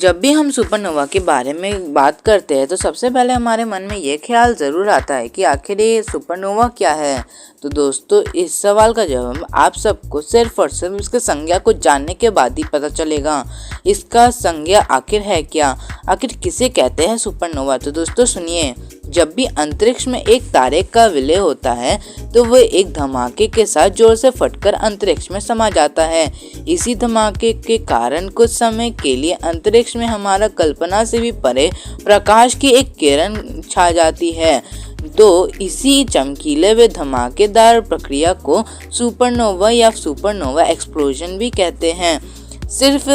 जब भी हम सुपरनोवा के बारे में बात करते हैं तो सबसे पहले हमारे मन में ये ख्याल ज़रूर आता है कि आखिर ये सुपरनोवा क्या है। तो दोस्तों, इस सवाल का जवाब आप सबको सिर्फ और सिर्फ इसके संज्ञा को जानने के बाद ही पता चलेगा। इसका संज्ञा आखिर है क्या, आखिर किसे कहते हैं सुपरनोवा। तो दोस्तों सुनिए, जब भी अंतरिक्ष में एक तारे का विलय होता है तो वह एक धमाके के साथ जोर से फटकर अंतरिक्ष में समा जाता है। इसी धमाके के कारण कुछ समय के लिए अंतरिक्ष में हमारा कल्पना से भी परे प्रकाश की एक किरण छा जाती है। तो इसी चमकीले व धमाकेदार प्रक्रिया को सुपरनोवा या सुपरनोवा एक्सप्लोजन भी कहते हैं। सिर्फ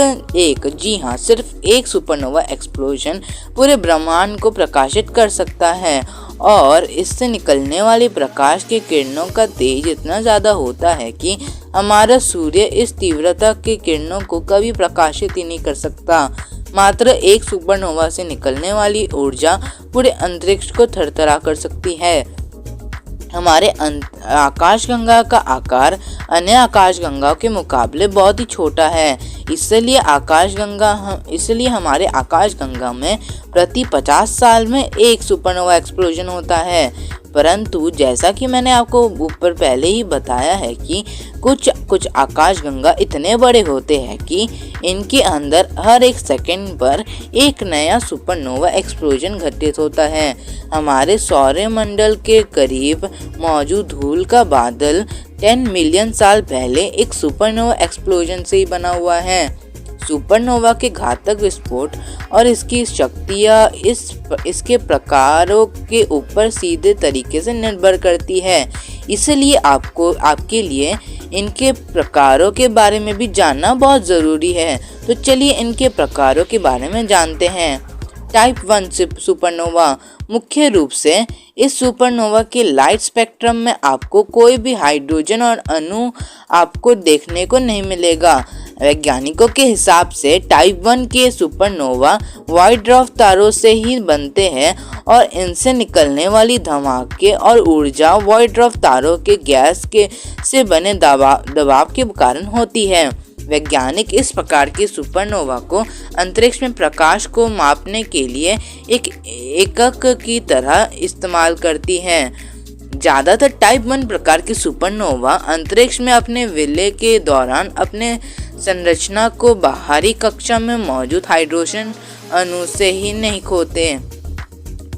एक सुपरनोवा एक्सप्लोजन पूरे ब्रह्मांड को प्रकाशित कर सकता है और इससे निकलने वाली प्रकाश की किरणों का तेज इतना ज़्यादा होता है कि हमारा सूर्य इस तीव्रता की किरणों को कभी प्रकाशित ही नहीं कर सकता। मात्र एक सुपरनोवा से निकलने वाली ऊर्जा पूरे अंतरिक्ष को थरथरा कर सकती है। हमारे आकाशगंगा का आकार अन्य आकाशगंगाओं के मुकाबले बहुत ही छोटा है। इसलिए हमारे आकाशगंगा में प्रति 50 साल में एक सुपरनोवा एक्सप्लोजन होता है। परंतु जैसा कि मैंने आपको ऊपर पहले ही बताया है कि कुछ आकाशगंगा इतने बड़े होते हैं कि इनके अंदर हर एक सेकंड पर एक नया सुपरनोवा एक्सप्लोजन घटित होता है। हमारे सौरमंडल के करीब मौजूद धूल का बादल 10 मिलियन साल पहले एक सुपरनोवा एक्सप्लोजन से ही बना हुआ है। सुपरनोवा के घातक विस्फोट और इसकी शक्तियाँ इसके प्रकारों के ऊपर सीधे तरीके से निर्भर करती है। इसलिए आपके लिए इनके प्रकारों के बारे में भी जानना बहुत ज़रूरी है। तो चलिए इनके प्रकारों के बारे में जानते हैं। Type 1 supernova. मुख्य रूप से इस सुपरनोवा के लाइट स्पेक्ट्रम में आपको कोई भी हाइड्रोजन और अणु आपको देखने को नहीं मिलेगा। वैज्ञानिकों के हिसाब से टाइप 1 के सुपरनोवा व्हाइट ड्वार्फ तारों से ही बनते हैं और इनसे निकलने वाली धमाके और ऊर्जा व्हाइट ड्वार्फ तारों के गैस से बने दबाव के कारण होती है। वैज्ञानिक इस प्रकार की सुपरनोवा को अंतरिक्ष में प्रकाश को मापने के लिए एक एकक की तरह इस्तेमाल करती हैं। ज़्यादातर टाइप 1 प्रकार की सुपरनोवा अंतरिक्ष में अपने विलय के दौरान अपने संरचना को बाहरी कक्षा में मौजूद हाइड्रोजन अणु से ही नहीं खोते।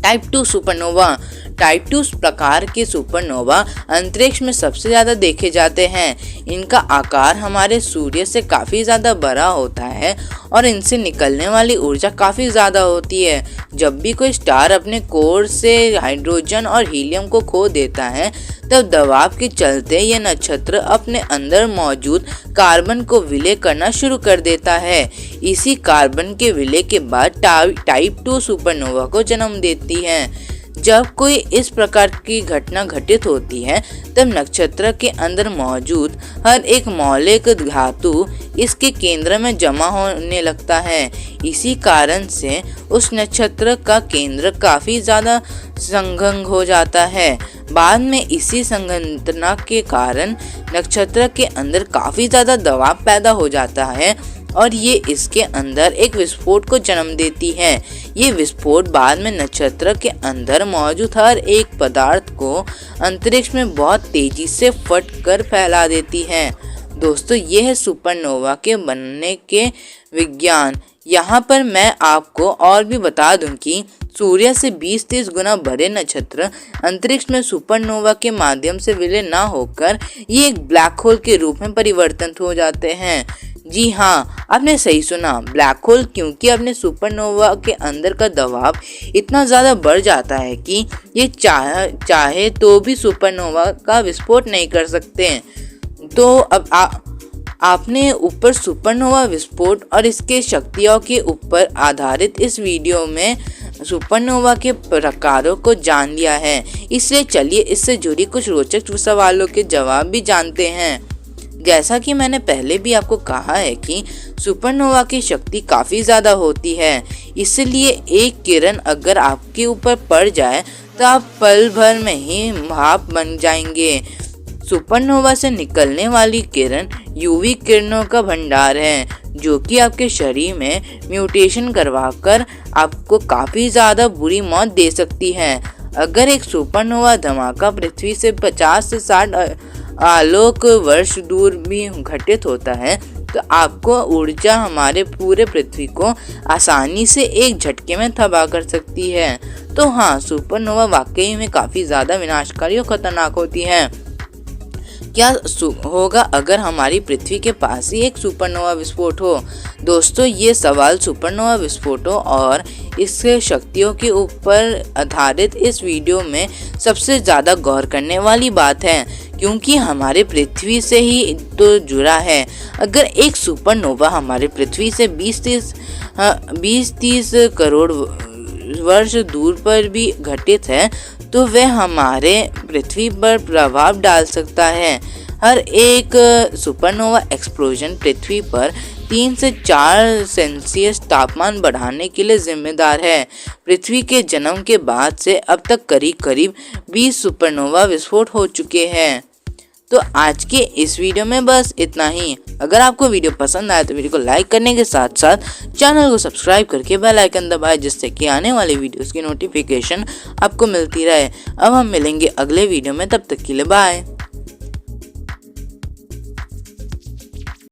Type 2 supernova. टाइप 2 प्रकार के सुपरनोवा अंतरिक्ष में सबसे ज़्यादा देखे जाते हैं। इनका आकार हमारे सूर्य से काफ़ी ज़्यादा बड़ा होता है और इनसे निकलने वाली ऊर्जा काफ़ी ज़्यादा होती है। जब भी कोई स्टार अपने कोर से हाइड्रोजन और हीलियम को खो देता है तब दबाव के चलते यह नक्षत्र अपने अंदर मौजूद कार्बन को विलय करना शुरू कर देता है। इसी कार्बन के विलय के बाद टाइप 2 सुपरनोवा को जन्म देती है। जब कोई इस प्रकार की घटना घटित होती है तब नक्षत्र के अंदर मौजूद हर एक मौलिक धातु इसके केंद्र में जमा होने लगता है। इसी कारण से उस नक्षत्र का केंद्र काफ़ी ज़्यादा संघन हो जाता है। बाद में इसी संघनता के कारण नक्षत्र के अंदर काफ़ी ज़्यादा दबाव पैदा हो जाता है और ये इसके अंदर एक विस्फोट को जन्म देती है। ये विस्फोट बाद में नक्षत्र के अंदर मौजूद हर एक पदार्थ को अंतरिक्ष में बहुत तेजी से फट कर फैला देती है। दोस्तों, ये है सुपरनोवा के बनने के विज्ञान। यहाँ पर मैं आपको और भी बता दूं कि सूर्य से 20-30 गुना बड़े नक्षत्र अंतरिक्ष में सुपरनोवा के माध्यम से विलय ना होकर ये एक ब्लैक होल के रूप में परिवर्तित हो जाते हैं। जी हाँ, आपने सही सुना, ब्लैक होल, क्योंकि अपने सुपरनोवा के अंदर का दबाव इतना ज़्यादा बढ़ जाता है कि ये चाहे तो भी सुपरनोवा का विस्फोट नहीं कर सकते। तो अब आपने ऊपर सुपरनोवा विस्फोट और इसके शक्तियों के ऊपर आधारित इस वीडियो में सुपरनोवा के प्रकारों को जान लिया है। इसलिए चलिए इससे जुड़ी कुछ रोचक सवालों के जवाब भी जानते हैं। जैसा कि मैंने पहले भी आपको कहा है कि सुपरनोवा की शक्ति काफ़ी ज़्यादा होती है। इसलिए एक किरण अगर आपके ऊपर पड़ जाए तो आप पल भर में ही भाप बन जाएंगे। सुपरनोवा से निकलने वाली किरण यूवी किरणों का भंडार है, जो कि आपके शरीर में म्यूटेशन करवाकर आपको काफ़ी ज़्यादा बुरी मौत दे सकती है। अगर एक सुपरनोवा धमाका पृथ्वी से 50 से 60 आलोक वर्ष दूर भी घटित होता है तो आपको ऊर्जा हमारे पूरे पृथ्वी को आसानी से एक झटके में तबाह कर सकती है। तो हाँ, सुपरनोवा वाकई में काफ़ी ज़्यादा विनाशकारी और खतरनाक होती है। क्या होगा अगर हमारी पृथ्वी के पास ही एक सुपरनोवा विस्फोट हो? दोस्तों, ये सवाल सुपरनोवा विस्फोटों और इसके शक्तियों के ऊपर आधारित इस वीडियो में सबसे ज़्यादा गौर करने वाली बात है, क्योंकि हमारे पृथ्वी से ही तो जुड़ा है। अगर एक सुपरनोवा हमारे पृथ्वी से 20-30 करोड़ वर्ष दूर पर भी घटित है तो वह हमारे पृथ्वी पर प्रभाव डाल सकता है। हर एक सुपरनोवा एक्सप्लोजन पृथ्वी पर 3 से 4 सेल्सियस तापमान बढ़ाने के लिए जिम्मेदार है। पृथ्वी के जन्म के बाद से अब तक करीब 20 सुपरनोवा विस्फोट हो चुके हैं। तो आज के इस वीडियो में बस इतना ही। अगर आपको वीडियो पसंद आए तो वीडियो को लाइक करने के साथ साथ चैनल को सब्सक्राइब करके बेल आइकन दबाएं, जिससे कि आने वाले वीडियोस की नोटिफिकेशन आपको मिलती रहे। अब हम मिलेंगे अगले वीडियो में, तब तक के लिए बाय।